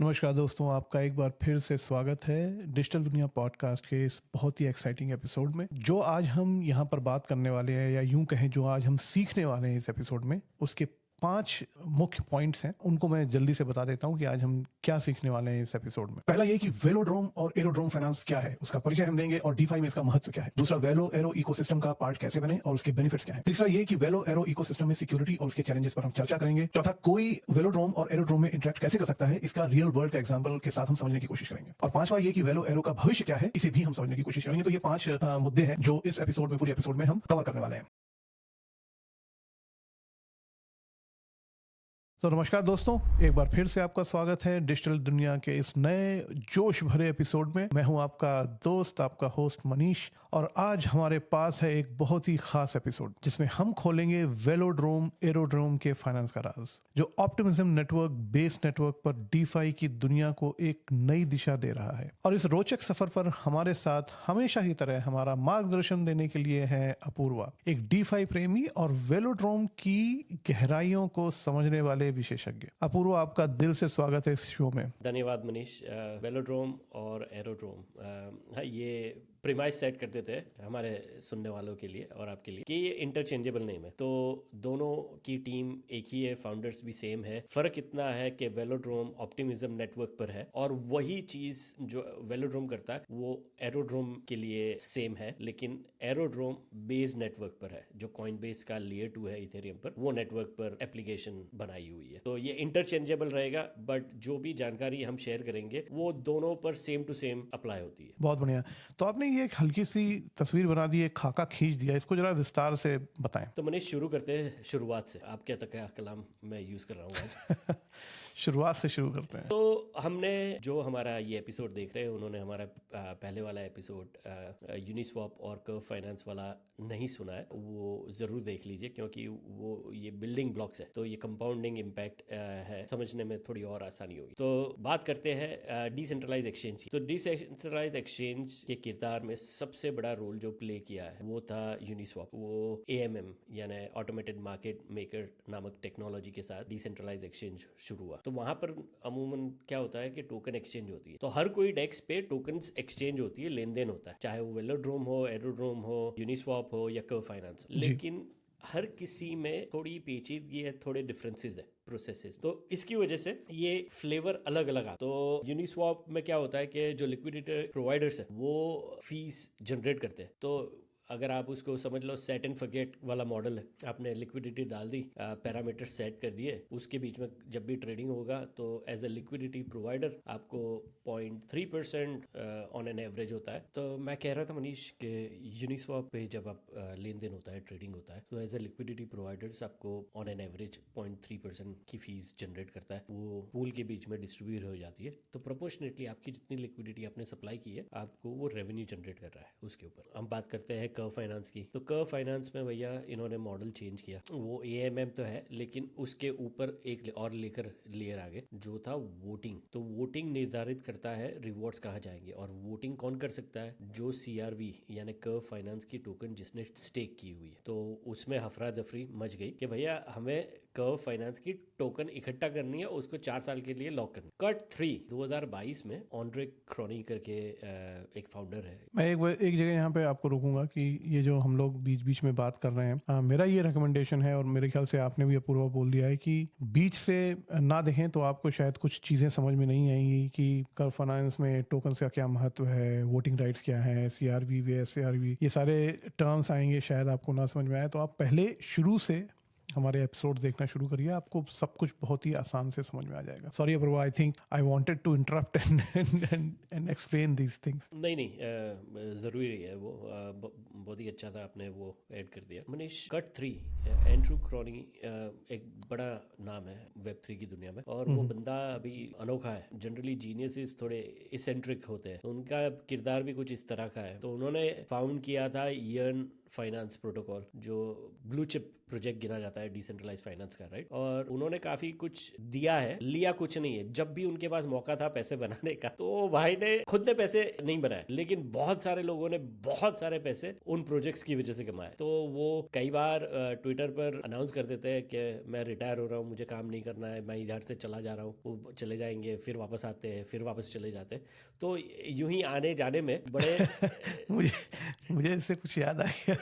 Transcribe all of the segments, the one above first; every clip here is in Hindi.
नमस्कार दोस्तों, आपका एक बार फिर से स्वागत है डिजिटल दुनिया पॉडकास्ट के इस बहुत ही एक्साइटिंग एपिसोड में। जो आज हम यहाँ पर बात करने वाले हैं, या यूं कहें जो आज हम सीखने वाले हैं इस एपिसोड में, उसके 5 मुख्य पॉइंट्स हैं। उनको मैं जल्दी से बता देता हूं कि आज हम क्या सीखने वाले हैं इस एपिसोड में। पहला ये कि वेलोड्रोम और एरोड्रोम फाइनेंस क्या है, उसका परिचय हम देंगे, और डीफाई में इसका महत्व क्या है। दूसरा, वेलो एरो इकोसिस्टम का पार्ट कैसे बने और उसके बेनिफिट्स क्या है। तीसरा ये कि वेलो एरो इकोसिस्टम में सिक्योरिटी और उसके चैलेंजेस पर हम चर्चा करेंगे। चौथा, कोई वेलोड्रोम और एरोड्रोम में इंटरेक्ट कैसे कर सकता है, इसका रियल वर्ल्ड का एग्जांपल के साथ हम समझने की कोशिश करेंगे। और पांचवा ये कि वेलो एरो का भविष्य क्या है, इसे भी हम समझने की कोशिश करेंगे। तो ये 5 मुद्दे हैं जो इस एपिसोड में, पूरे एपिसोड में हम कवर करने वाले हैं। तो नमस्कार दोस्तों, एक बार फिर से आपका स्वागत है डिजिटल दुनिया के इस नए जोश भरे एपिसोड में। मैं हूं आपका दोस्त, आपका होस्ट मनीष, और आज हमारे पास है एक बहुत ही खास एपिसोड जिसमें हम खोलेंगे वेलोड्रोम एरोड्रोम के फाइनेंस का राज, जो ऑप्टिमिज्म नेटवर्क बेस्ड नेटवर्क पर डीफाई की दुनिया को एक नई दिशा दे रहा है। और इस रोचक सफर पर हमारे साथ हमेशा की तरह हमारा मार्गदर्शन देने के लिए है अपूर्वा, एक डीफाई प्रेमी और वेलोड्रोम की गहराइयों को समझने वाले विशेषज्ञ। अपूर्व, आपका दिल से स्वागत है इस शो में। धन्यवाद मनीष। वेलोड्रोम और एरोड्रोम, हाँ, ये प्रीमाइस सेट कर देते हैं हमारे सुनने वालों के लिए और आपके लिए कि ये इंटरचेंजेबल नेम है। तो दोनों की टीम एक ही है, फाउंडर्स भी सेम है। फर्क इतना है कि वेलोड्रोम ऑप्टिमिज्म नेटवर्क पर है और वही चीज जो वेलोड्रोम करता है वो एरोड्रोम के लिए सेम है, लेकिन एरोड्रोम बेस्ड नेटवर्क पर है, जो कॉइनबेस का लेयर 2 है इथेरियम पर, वो नेटवर्क पर एप्लीकेशन बनाई हुई है। तो ये इंटरचेंजेबल रहेगा, बट जो भी जानकारी हम शेयर करेंगे वो दोनों पर सेम टू सेम अप्लाई होती है। बहुत बढ़िया। तो आपने ये एक हल्की सी तस्वीर बना दी, एक खाका खींच दिया, इसको जरा विस्तार से बताएं। तो मनीष, शुरू करते हैं शुरुआत से। आप क्या तक कलाम मैं यूज कर रहा हूँ आज। शुरुआत से शुरू करते हैं। तो हमने जो हमारा ये एपिसोड देख रहे हैं, उन्होंने हमारा पहले वाला एपिसोड यूनिस्वैप और कर्व फाइनेंस वाला नहीं सुना है, वो जरूर देख लीजिए, क्योंकि वो ये बिल्डिंग ब्लॉक्स है, तो ये कंपाउंडिंग इम्पैक्ट है, समझने में थोड़ी और आसानी होगी। तो बात करते हैं डिसेंट्रलाइज एक्सचेंज की। तो डिसेंट्रलाइज एक्सचेंज के किरदार में सबसे बड़ा रोल जो प्ले किया है वो था यूनिस्वैप। वो AMM यानी ऑटोमेटेड मार्केट मेकर नामक टेक्नोलॉजी के साथ डिसेंट्रलाइज एक्सचेंज शुरू हुआ। तो वहां पर अमूमन क्या होता है कि टोकन एक्सचेंज होती है। तो हर कोई डेस्क पे टोकन एक्सचेंज होती है, लेन देन होता है, चाहे वो वेलोड्रोम हो, एरोड्रोम हो, यूनिस्वैप हो या कर्व फाइनेंस। लेकिन हर किसी में थोड़ी पेचीदगी है, थोड़े डिफरेंसेस है प्रोसेसेस। तो इसकी वजह से ये फ्लेवर अलग अलग आता। तो यूनिस्वैप में क्या होता है कि जो लिक्विडिटी प्रोवाइडर्स है वो फीस जनरेट करते हैं। तो अगर आप उसको समझ लो सेट एंड फॉरगेट वाला मॉडल है। आपने लिक्विडिटी डाल दी, पैरामीटर सेट कर दिए, उसके बीच में जब भी ट्रेडिंग होगा तो एज ए लिक्विडिटी प्रोवाइडर आपको 0.3% ऑन एन एवरेज होता है। तो मैं कह रहा था मनीष कि यूनिस्वैप पे जब आप लेन देन होता है, ट्रेडिंग होता है, तो एज ए लिक्विडिटी प्रोवाइडर्स आपको ऑन एन एवरेज 0.3% की फीस जनरेट करता है। वो पूल के बीच में डिस्ट्रीब्यूट हो जाती है। तो प्रोपोर्शनेटली आपकी जितनी लिक्विडिटी आपने सप्लाई की है, आपको वो रेवेन्यू जनरेट कर रहा है उसके ऊपर। हम बात करते हैं कर्व फाइनेंस की। तो कर्व फाइनेंस में भैया इन्होंने मॉडल चेंज किया। वो AMM तो है, लेकिन उसके ऊपर एक और लेयर आगे जो था वोटिंग। तो वोटिंग निर्धारित करता है रिवॉर्ड्स कहाँ जाएंगे। और वोटिंग कौन कर सकता है? जो CRV यानी कर्व फाइनेंस की टोकन जिसने स्टेक की हुई है। तो उसमें हफरा दफरी मच गई कि भैया हमें कर्व फाइनेंस की टोकन इकट्ठा करनी है, उसको 4 साल के लिए लॉक करनी। कट 3 2022 में ऑन्ड्रे क्रॉनी करके एक फाउंडर है। मैं एक जगह यहाँ पे आपको रोकूंगा कि ये जो हम लोग बीच बीच में बात कर रहे हैं, मेरा ये रिकमेंडेशन है, और मेरे ख्याल से आपने भी अपूर्वा बोल दिया है, कि बीच से ना देखें तो आपको शायद कुछ चीज़ें समझ में नहीं आएंगी कि कर्व फाइनेंस में टोकन का क्या महत्व है, वोटिंग राइट्स क्या है, CRV SRV, ये सारे टर्म्स आएंगे, शायद आपको ना समझ में आए। तो आप पहले शुरू से हमारे एपिसोड देखना शुरू करिए, आपको सब कुछ बहुत ही आसान से समझ में आ जाएगा। Sorry Apoorva, I think I wanted to interrupt and explain these things. नहीं, ज़रूरी है वो। बहुत ही अच्छा था, आपने वो ऐड कर दिया मनीष। कट 3 एंड्रू क्रॉनी एक बड़ा नाम है Web3 की दुनिया में, और वो बंदा अभी अनोखा है। जनरली जीनियसेस थोड़े इसेंट्रिक होते हैं, तो उनका किरदार भी कुछ इस तरह का है। तो उन्होंने फाउंड किया था ईयर्न फाइनेंस प्रोटोकॉल जो ब्लू चिप प्रोजेक्ट गिना जाता है डिसेंट्रलाइज फाइनेंस का, राइट। और उन्होंने काफी कुछ दिया है, लिया कुछ नहीं है। जब भी उनके पास मौका था पैसे बनाने का तो भाई ने खुद ने पैसे नहीं बनाए, लेकिन बहुत सारे लोगों ने बहुत सारे पैसे उन प्रोजेक्ट्स की वजह से कमाए। तो वो कई बार ट्विटर पर अनाउंस कर देते हैं कि मैं रिटायर हो रहा हूँ, मुझे काम नहीं करना है, मैं इधर से चला जा रहा हूँ। वो चले जाएंगे, फिर वापस आते हैं, फिर वापस चले जाते हैं। तो यूं ही आने जाने में बड़े मुझे मुझे इससे कुछ याद आ गया।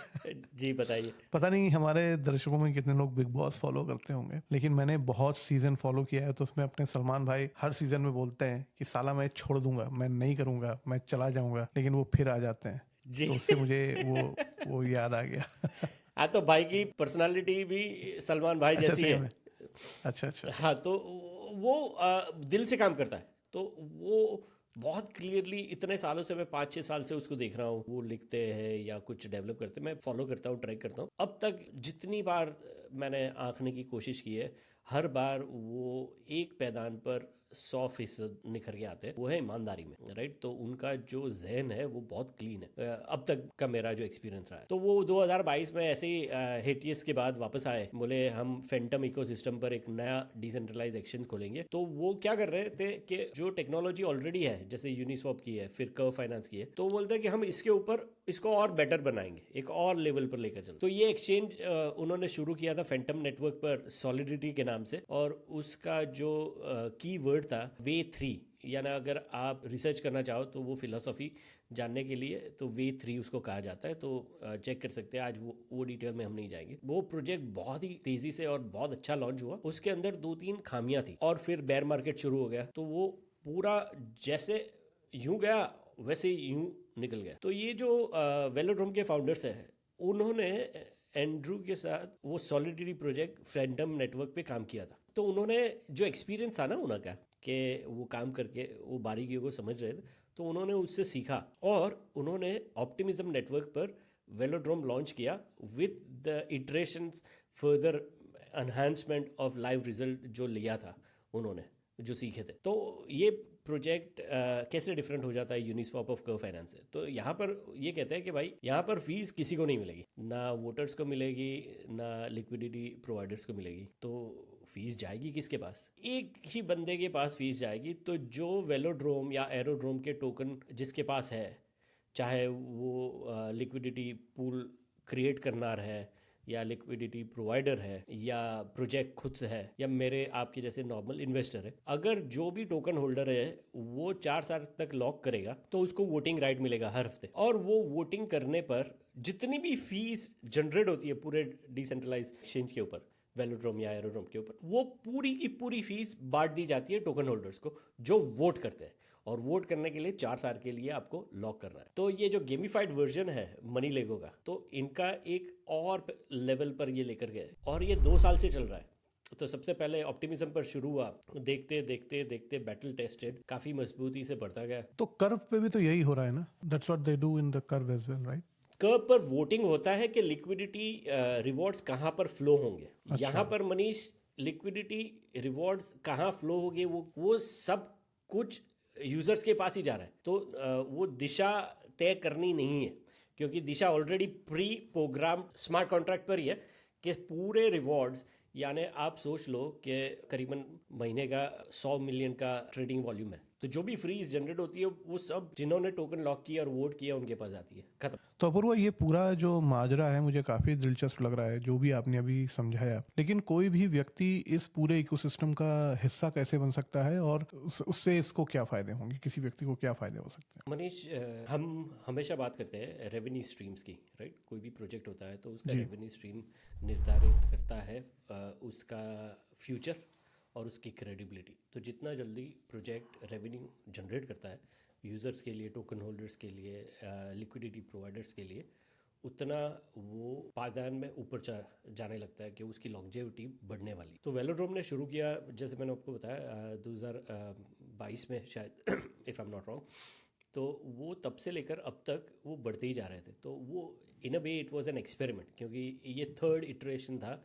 जी बताइए। पता नहीं हमारे दर्शकों में कितने लोग बिग बॉस फॉलो करते होंगे, लेकिन मैंने बहुत सीजन फॉलो किया है। तो उसमें अपने सलमान भाई हर सीजन में बोलते हैं कि साला मैं छोड़ दूंगा, मैं नहीं करूंगा, मैं चला जाऊंगा, लेकिन वो फिर आ जाते हैं। जी। तो उससे मुझे वो याद आ गया। हाँ, तो भाई की पर्सनालिटी भी सलमान भाई अच्छा, जैसी सेम है। है। अच्छा। हाँ, तो वो दिल से काम करता है। तो वो बहुत क्लियरली, इतने सालों से, मैं 5-6 साल से उसको देख रहा हूँ, वो लिखते हैं या कुछ डेवलप करते हैं, मैं फॉलो करता हूँ, ट्राई करता हूँ। अब तक जितनी बार मैंने आंकने की कोशिश की है, हर बार वो एक पैदान पर 100% निखर के आते हैं। वो है ईमानदारी में, राइट। तो उनका जो जहन है वो बहुत क्लीन है, अब तक का मेरा जो एक्सपीरियंस रहा है। तो वो 2022 में ऐसे ही हेटियस के बाद वापस आए, बोले हम फैंटम इकोसिस्टम पर एक नया डिसेंट्रलाइज एक्सचेंज खोलेंगे। तो वो क्या कर रहे थे कि जो टेक्नोलॉजी ऑलरेडी है, जैसे यूनिस्वॉप की है, फिर कर्व फाइनेंस की है, तो वो बोलते हैं कि हम इसके ऊपर इसको और बेटर बनाएंगे, एक और लेवल पर लेकर चलते। तो ये एक्सचेंज उन्होंने शुरू किया था फैंटम नेटवर्क पर सॉलिडिटी के नाम से, और उसका जो की वर्ड था वे3, यानी अगर आप रिसर्च करना चाहो तो वो फिलॉसफी जानने के लिए तो वे3 उसको कहा जाता है। तो चेक कर सकते हैं, आज वो डिटेल में हम नहीं जाएंगे। वो प्रोजेक्ट बहुत ही तेजी से और बहुत अच्छा लॉन्च हुआ। उसके अंदर 2-3 खामियां थी और फिर बेयर मार्केट शुरू हो गया। तो वो पूरा जैसे यूं गया वैसे यूं निकल गया। तो ये जो वेलोड्रोम के फाउंडर्स है, उन्होंने एंड्रू के साथ वो सॉलिडिटी प्रोजेक्ट फैंटम नेटवर्क पे काम किया था। तो उन्होंने जो एक्सपीरियंस था ना उनका, कि वो काम करके वो बारीकियों को समझ रहे थे, तो उन्होंने उससे सीखा और उन्होंने ऑप्टिमिज्म नेटवर्क पर वेलोड्रोम लॉन्च किया with the iterations, further enhancement of live result जो लिया था उन्होंने, जो सीखे थे। तो ये प्रोजेक्ट कैसे डिफरेंट हो जाता है यूनिस्वॉप ऑफ कर्व फाइनेंस से। तो यहाँ पर ये कहते हैं कि भाई यहाँ पर फीस किसी को नहीं मिलेगी, ना वोटर्स को मिलेगी, ना लिक्विडिटी प्रोवाइडर्स को मिलेगी। तो फीस जाएगी किसके पास? एक ही बंदे के पास फीस जाएगी। तो जो वेलोड्रोम या एरोड्रोम के टोकन जिसके पास है, चाहे वो लिक्विडिटी पूल क्रिएट करना है, या लिक्विडिटी प्रोवाइडर है, या प्रोजेक्ट खुद से है, या मेरे आपके जैसे नॉर्मल इन्वेस्टर है, अगर जो भी टोकन होल्डर है वो 4 साल तक लॉक करेगा तो उसको वोटिंग राइट मिलेगा हर हफ्ते। और वो वोटिंग करने पर जितनी भी फीस जनरेट होती है पूरे डिसेंट्रलाइज एक्सचेंज के ऊपर, वेलोड्रोम या एरोड्रोम के ऊपर, वो पूरी की पूरी फीस बांट दी जाती है टोकन होल्डर्स को जो वोट करते हैं। और वोट करने के लिए 4 साल के लिए आपको लॉक करना है। तो ये जो गेमिफाइड वर्जन है मनी लेगो का, तो इनका एक और लेवल पर ये लेकर गए और ये 2 साल से चल रहा है। तो सबसे पहले ऑप्टिमिज्म पर शुरू हुआ, देखते देखते देखते बैटल टेस्टेड काफी मजबूती से बढ़ता गया। तो कर्व पे भी तो यही हो रहा है ना? That's what they do in the curve as well, right? Curve पर वोटिंग होता है कि लिक्विडिटी रिवॉर्ड्स कहाँ पर फ्लो होंगे। यहाँ पर मनीष, लिक्विडिटी रिवॉर्ड्स कहाँ फ्लो होंगे वो सब कुछ यूजर्स के पास ही जा रहा है। तो वो दिशा तय करनी नहीं है, क्योंकि दिशा already pre program smart contract पर ही है कि पूरे रिवॉर्ड्स, यानी आप सोच लो कि करीबन महीने का 100 मिलियन का ट्रेडिंग वॉल्यूम है। तो जो भी फ्रीज जनरेट होती है वो सब जिन्होंने टोकन लॉक किया और वोट किया उनके पास आती है, खत्म। तो अपूर्वा, ये पूरा जो माजरा है मुझे काफी दिलचस्प लग रहा है जो भी आपने अभी समझाया, लेकिन कोई भी व्यक्ति इस पूरे इकोसिस्टम का हिस्सा कैसे बन सकता है और उससे इसको क्या फायदे होंगे? किसी व्यक्ति को क्या फायदे हो सकते हैं? मनीष, हम हमेशा बात करते हैं रेवेन्यू स्ट्रीम्स की, राइट। कोई भी प्रोजेक्ट होता है तो उसका रेवेन्यू स्ट्रीम निर्धारित करता है उसका फ्यूचर और उसकी क्रेडिबिलिटी। तो जितना जल्दी प्रोजेक्ट रेवेन्यू जनरेट करता है यूज़र्स के लिए, टोकन होल्डर्स के लिए, लिक्विडिटी प्रोवाइडर्स के लिए, उतना वो पायदान में ऊपर जाने लगता है कि उसकी लॉन्जेविटी बढ़ने वाली। तो वेलोड्रोम ने शुरू किया, जैसे मैंने आपको बताया 2022 में शायद, if I am not wrong. तो वो तब से लेकर अब तक वो बढ़ते ही जा रहे थे। तो वो in a way it was an experiment, क्योंकि ये 3rd इटरेशन था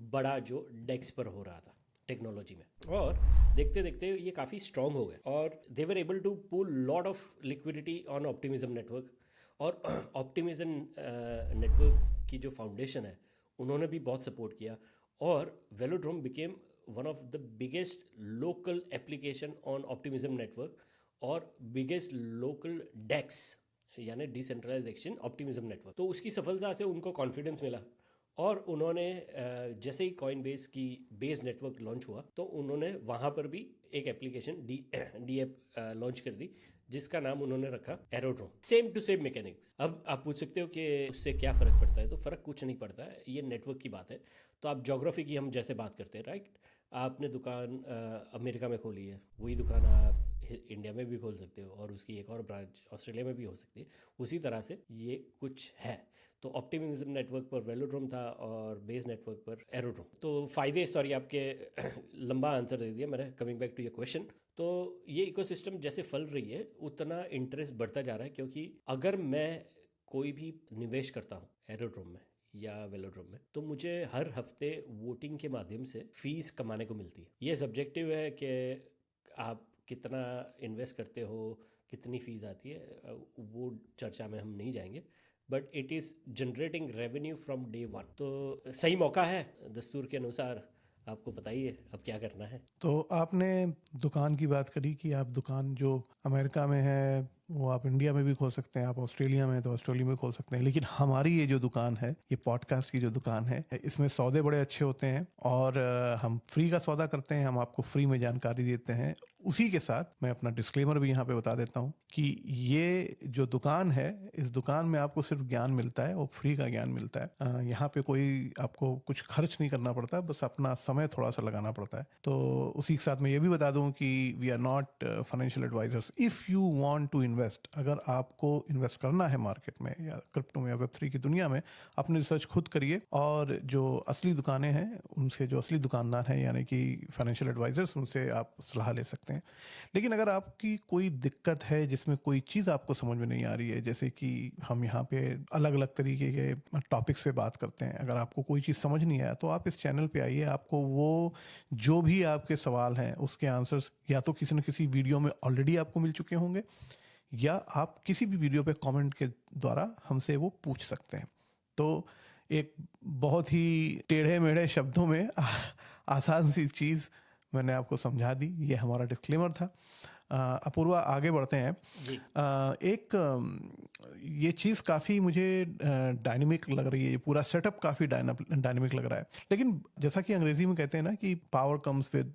बड़ा जो डेक्स पर हो रहा था टेक्नोलॉजी में। और देखते देखते ये काफ़ी स्ट्रॉन्ग हो गए और they were able to pull lot of liquidity on optimism network. और ऑप्टिमिज्म नेटवर्क की जो फाउंडेशन है उन्होंने भी बहुत सपोर्ट किया, और velodrome became one of the biggest local application on optimism network और बिगेस्ट लोकल डेक्स यानी डिसेंट्रलाइज एक्सचेंज ऑप्टिमिज्म नेटवर्क। तो उसकी सफलता से उनको कॉन्फिडेंस मिला, और उन्होंने जैसे ही कॉइन बेस की बेस नेटवर्क लॉन्च हुआ तो उन्होंने वहाँ पर भी एक एप्लीकेशन डी ऐप लॉन्च कर दी, जिसका नाम उन्होंने रखा aerodrome. Same to same mechanics. अब आप पूछ सकते हो कि उससे क्या फ़र्क पड़ता है, तो फ़र्क कुछ नहीं पड़ता है, ये नेटवर्क की बात है। तो आप ज्योग्राफी की हम जैसे बात करते हैं, राइट, आपने दुकान अमेरिका में खोली है, वही दुकान आप इंडिया में भी खोल सकते हो, और उसकी एक और ब्रांच ऑस्ट्रेलिया में भी हो सकती है। उसी तरह से ये कुछ है। तो ऑप्टिमिज्म नेटवर्क पर वेलोड्रोम था और बेस नेटवर्क पर एरोड्रोम। तो फ़ायदे, सॉरी आपके लंबा आंसर दे दिया मैंने, coming back to your question. तो ये इकोसिस्टम जैसे फल रही है उतना इंटरेस्ट बढ़ता जा रहा है, क्योंकि अगर मैं कोई भी निवेश करता हूँ एरोड्रोम में या वेलोड्रोम में, तो मुझे हर हफ्ते वोटिंग के माध्यम से फीस कमाने को मिलती है। ये सब्जेक्टिव है कि आप कितना इन्वेस्ट करते हो, कितनी फ़ीस आती है, वो चर्चा में हम नहीं जाएंगे, but it is generating revenue from day one. तो सही मौका है, दस्तूर के अनुसार आपको बताइए अब क्या करना है। तो आपने दुकान की बात करी कि आप दुकान जो अमेरिका में है वो आप इंडिया में भी खोल सकते हैं, आप ऑस्ट्रेलिया में तो ऑस्ट्रेलिया में खोल सकते हैं, लेकिन हमारी ये जो दुकान है, ये पॉडकास्ट की जो दुकान है, इसमें सौदे बड़े अच्छे होते हैं और हम फ्री का सौदा करते हैं, हम आपको फ्री में जानकारी देते हैं। उसी के साथ मैं अपना डिस्क्लेमर भी यहाँ पे बता देता हूँ कि ये जो दुकान है, इस दुकान में आपको सिर्फ ज्ञान मिलता है और फ्री का ज्ञान मिलता है। यहाँ पे कोई आपको कुछ खर्च नहीं करना पड़ता, बस अपना समय थोड़ा सा लगाना पड़ता है। तो उसी के साथ मैं ये भी बता दूं कि we are not financial advisors. If you want to invest, अगर आपको इन्वेस्ट करना है मार्केट में या क्रिप्टो में या वेब3 की दुनिया में, अपनी रिसर्च खुद करिए, और जो असली दुकानें हैं उनसे, जो असली दुकानदार हैं यानी कि फाइनेंशियल एडवाइजर्स, उनसे आप सलाह ले सकते हैं। लेकिन अगर आपकी कोई दिक्कत है जिसमें कोई चीज़ आपको समझ में नहीं आ रही है, जैसे कि हम यहाँ पे अलग अलग तरीके के टॉपिक्स पे बात करते हैं, अगर आपको कोई चीज़ समझ नहीं आया तो आप इस चैनल पे आइए, आपको वो जो भी आपके सवाल हैं उसके आंसर्स या तो किसी न किसी वीडियो में ऑलरेडी आपको मिल चुके होंगे, या आप किसी भी वीडियो पे कमेंट के द्वारा हमसे वो पूछ सकते हैं। तो एक बहुत ही टेढ़े मेढ़े शब्दों में आसान सी चीज़ मैंने आपको समझा दी। ये हमारा डिस्क्लेमर था। अपूर्वा, आगे बढ़ते हैं जी। ये चीज़ काफ़ी मुझे डायनेमिक लग रही है, ये पूरा सेटअप काफ़ी डायनेमिक लग रहा है, लेकिन जैसा कि अंग्रेजी में कहते हैं ना कि power comes with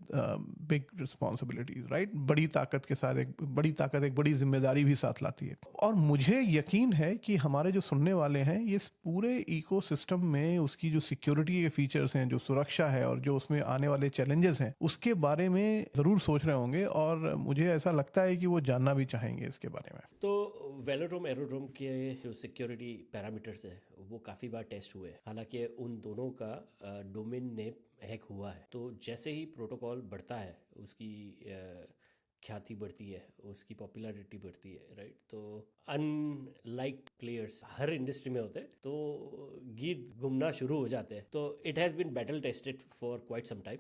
big responsibilities, right. बड़ी ताकत के साथ एक बड़ी जिम्मेदारी भी साथ लाती है। और मुझे यकीन है कि हमारे जो सुनने वाले हैं, ये इस पूरे इकोसिस्टम में उसकी जो सिक्योरिटी के फीचर्स हैं, जो सुरक्षा है और जो उसमें आने वाले चैलेंजेस हैं, उसके बारे में ज़रूर सोच रहे होंगे, और मुझे ऐसा लगता है कि वो जानना भी चाहेंगे इसके बारे में। तो वेलोड्रोम एरोड्रोम के जो सिक्योरिटी पैरामीटर्स है वो काफ़ी बार टेस्ट हुए हैं, हालांकि उन दोनों का डोमेन नेम हैक हुआ है। तो जैसे ही प्रोटोकॉल बढ़ता है उसकी ख्याति बढ़ती है, उसकी पॉपुलैरिटी बढ़ती है, राइट। तो अनलाइक प्लेयर्स हर इंडस्ट्री में होते हैं, तो गीत घूमना शुरू हो जाते हैं। तो it has been battle tested for quite some time,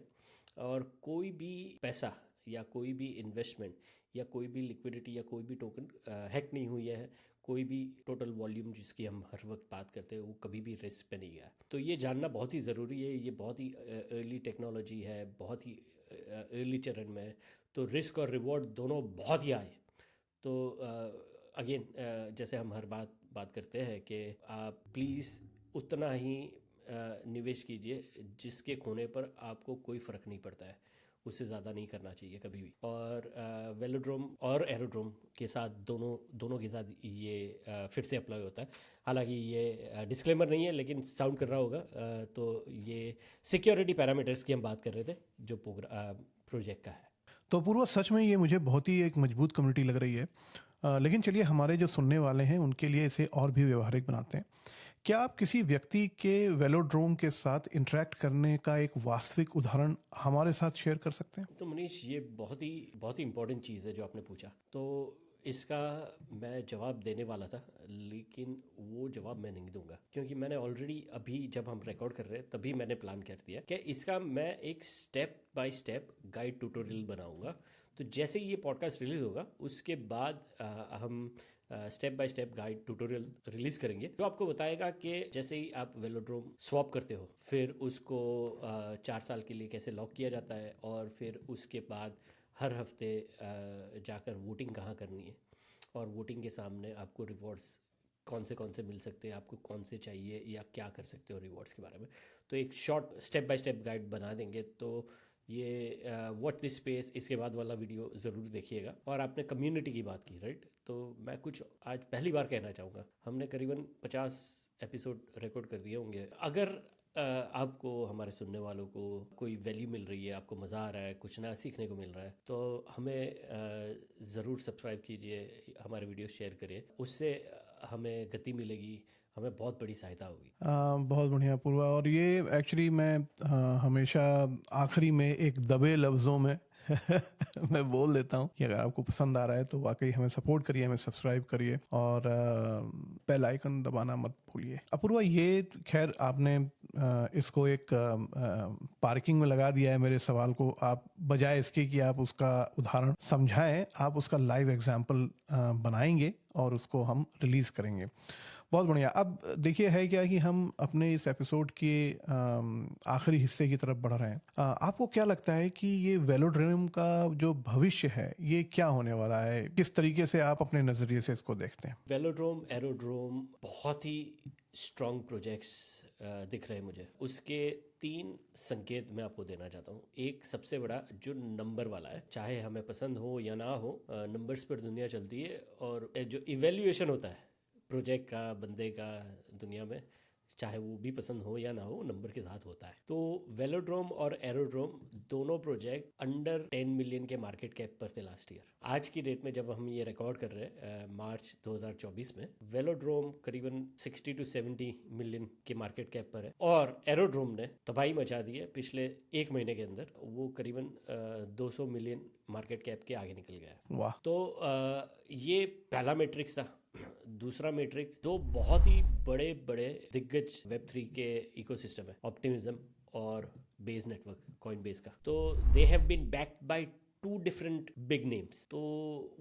और कोई भी पैसा या कोई भी इन्वेस्टमेंट या कोई भी लिक्विडिटी या कोई भी टोकन हैक नहीं हुई है, कोई भी टोटल वॉल्यूम जिसकी हम हर वक्त बात करते हैं वो कभी भी रिस्क पे नहीं गया। तो ये जानना बहुत ही ज़रूरी है। ये बहुत ही अर्ली टेक्नोलॉजी है, बहुत ही अर्ली चरण में है, तो रिस्क और रिवॉर्ड दोनों बहुत ही आए। तो अगेन जैसे हम हर बात करते हैं कि आप प्लीज़ उतना ही निवेश कीजिए जिसके खोने पर आपको कोई फ़र्क नहीं पड़ता है, उससे ज़्यादा नहीं करना चाहिए कभी भी। और वेलोड्रोम और एरोड्रोम के साथ दोनों के साथ ये फिर से अप्लाई होता है। हालांकि ये डिस्क्लेमर नहीं है, लेकिन साउंड कर रहा होगा। तो ये सिक्योरिटी पैरामीटर्स की हम बात कर रहे थे जो प्रोजेक्ट का है। तो पूर्व, सच में ये मुझे बहुत ही एक मजबूत कम्युनिटी लग रही है। लेकिन चलिए, हमारे जो सुनने वाले हैं उनके लिए इसे और भी व्यवहारिक बनाते हैं। क्या आप किसी व्यक्ति के वेलोड्रोम के साथ इंटरेक्ट करने का एक वास्तविक उदाहरण हमारे साथ शेयर कर सकते हैं? तो मनीष, ये बहुत ही इम्पोर्टेंट चीज़ है जो आपने पूछा। तो इसका मैं जवाब देने वाला था, लेकिन वो जवाब मैं नहीं दूंगा, क्योंकि मैंने ऑलरेडी अभी जब हम रिकॉर्ड कर रहे हैं तभी मैंने प्लान कर दिया कि इसका मैं एक step by step guide tutorial बनाऊंगा। तो जैसे ही ये पॉडकास्ट रिलीज़ होगा उसके बाद हम step by step guide tutorial release करेंगे जो आपको बताएगा कि जैसे ही आप वेलोड्रोम स्वैप करते हो फिर उसको 4 साल के लिए कैसे लॉक किया जाता है और फिर उसके बाद हर हफ्ते जाकर वोटिंग कहाँ करनी है और वोटिंग के सामने आपको रिवॉर्ड्स कौन से मिल सकते हैं, आपको कौन से चाहिए या क्या कर सकते हो रिवॉर्ड्स के बारे में। तो एक short step by step guide बना देंगे। तो ये व्हाट दिस स्पेस इसके बाद वाला वीडियो ज़रूर देखिएगा। और आपने कम्युनिटी की बात की, राइट? तो मैं कुछ आज पहली बार कहना चाहूँगा, हमने करीबन 50 एपिसोड रिकॉर्ड कर दिए होंगे। अगर आपको हमारे सुनने वालों को कोई वैल्यू मिल रही है, आपको मज़ा आ रहा है, कुछ नया सीखने को मिल रहा है, तो हमें ज़रूर सब्सक्राइब कीजिए, हमारे वीडियो शेयर करिए। उससे हमें गति मिलेगी, हमें बहुत बड़ी सहायता होगी। बहुत बढ़िया पूर्वा। और ये एक्चुअली मैं हमेशा आखिरी में एक दबे लफ्ज़ों में मैं बोल देता हूँ कि अगर आपको पसंद आ रहा है तो वाकई हमें सपोर्ट करिए, हमें सब्सक्राइब करिए और बेल आइकन दबाना मत भूलिए। अपूर्वा, ये खैर आपने इसको एक पार्किंग में लगा दिया है मेरे सवाल को। आप बजाय इसके कि आप उसका उदाहरण समझाएं, आप उसका लाइव एग्जाम्पल बनाएंगे और उसको हम रिलीज़ करेंगे। बहुत बढ़िया। अब देखिए है क्या कि हम अपने इस एपिसोड के आखिरी हिस्से की तरफ बढ़ रहे हैं। आपको क्या लगता है कि ये वेलोड्रोम का जो भविष्य है ये क्या होने वाला है? किस तरीके से आप अपने नज़रिए से इसको देखते हैं? वेलोड्रोम, एरोड्रोम बहुत ही स्ट्रॉन्ग प्रोजेक्ट्स दिख रहे हैं मुझे। उसके 3 संकेत मैं आपको देना चाहता हूँ। एक सबसे बड़ा जो नंबर वाला है, चाहे हमें पसंद हो या ना हो, नंबर्स पर दुनिया चलती है। और जो इवेल्युएशन होता है प्रोजेक्ट का, बंदे का दुनिया में, चाहे वो भी पसंद हो या ना हो, नंबर के साथ होता है। तो वेलोड्रोम और एरोड्रोम दोनों प्रोजेक्ट अंडर 10 मिलियन के मार्केट कैप पर थे लास्ट ईयर। आज की डेट में जब हम ये रिकॉर्ड कर रहे हैं मार्च 2024 में, वेलोड्रोम करीबन 60 to 70 मिलियन के मार्केट कैप पर है और एरोड्रोम ने तबाही मचा दी है पिछले 1 महीने के अंदर। वो करीबन 200 मिलियन मार्केट कैप के आगे निकल गया है। वाह। तो ये पहला मैट्रिक्स था। दूसरा मैट्रिक, 2 बहुत ही बड़े बड़े दिग्गज वेब3 के इकोसिस्टम है, ऑप्टिमिज्म और बेस नेटवर्क, कॉइनबेस का। तो they have been backed by 2 different big names. तो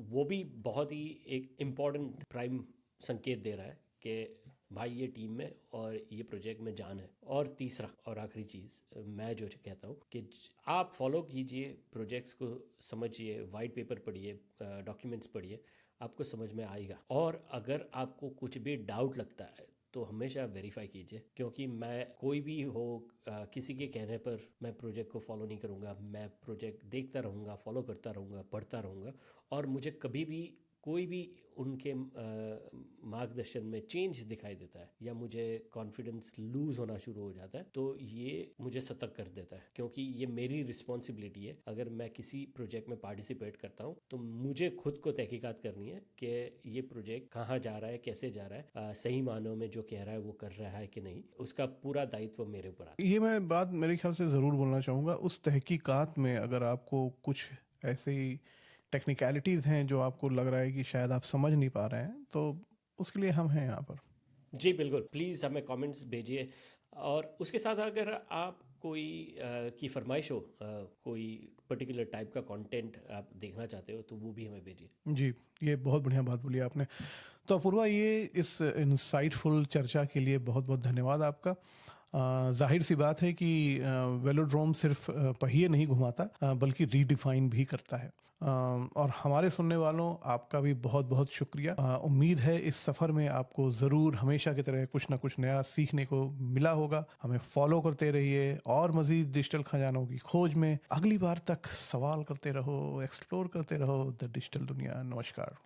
वो भी बहुत ही एक इम्पॉर्टेंट प्राइम संकेत दे रहा है कि भाई ये टीम में और ये प्रोजेक्ट में जान है। और तीसरा और आखिरी चीज़ मैं जो कहता हूँ कि आप फॉलो कीजिए प्रोजेक्ट्स को, समझिए, वाइट पेपर पढ़िए, डॉक्यूमेंट्स पढ़िए, आपको समझ में आएगा। और अगर आपको कुछ भी डाउट लगता है तो हमेशा वेरीफाई कीजिए, क्योंकि मैं कोई भी हो किसी के कहने पर मैं प्रोजेक्ट को फॉलो नहीं करूँगा। मैं प्रोजेक्ट देखता रहूँगा, फॉलो करता रहूँगा, पढ़ता रहूँगा। और मुझे कभी भी कोई भी उनके मार्गदर्शन में चेंज दिखाई देता है या मुझे कॉन्फिडेंस लूज होना शुरू हो जाता है, तो ये मुझे सतर्क कर देता है, क्योंकि ये मेरी रिस्पॉन्सिबिलिटी है। अगर मैं किसी प्रोजेक्ट में पार्टिसिपेट करता हूँ तो मुझे खुद को तहकीकात करनी है कि ये प्रोजेक्ट कहाँ जा रहा है, कैसे जा रहा है, सही मानों में जो कह रहा है वो कर रहा है कि नहीं। उसका पूरा दायित्व मेरे ऊपर आता है। ये मैं बात मेरे ख्याल से ज़रूर बोलना चाहूँगा। उस तहकीकात में अगर आपको कुछ ऐसे ही टेक्निकलिटीज़ हैं जो आपको लग रहा है कि शायद आप समझ नहीं पा रहे हैं, तो उसके लिए हम हैं यहाँ पर। जी बिल्कुल, प्लीज़ हमें कमेंट्स भेजिए। और उसके साथ अगर आप कोई की फरमाइश हो, कोई पर्टिकुलर टाइप का कंटेंट आप देखना चाहते हो, तो वो भी हमें भेजिए। जी, ये बहुत बढ़िया बात बोली आपने। तो अपूर्वा, ये इस इंसाइटफुल चर्चा के लिए बहुत बहुत धन्यवाद आपका। जाहिर सी बात है कि वेलोड्रोम सिर्फ पहिए नहीं घुमाता बल्कि रीडिफाइन भी करता है। और हमारे सुनने वालों, आपका भी बहुत बहुत शुक्रिया। उम्मीद है इस सफ़र में आपको ज़रूर हमेशा की तरह कुछ ना कुछ नया सीखने को मिला होगा। हमें फॉलो करते रहिए और मज़ीद डिजिटल खजानों की खोज में। अगली बार तक सवाल करते रहो, एक्सप्लोर करते रहो द डिजिटल दुनिया। नमस्कार।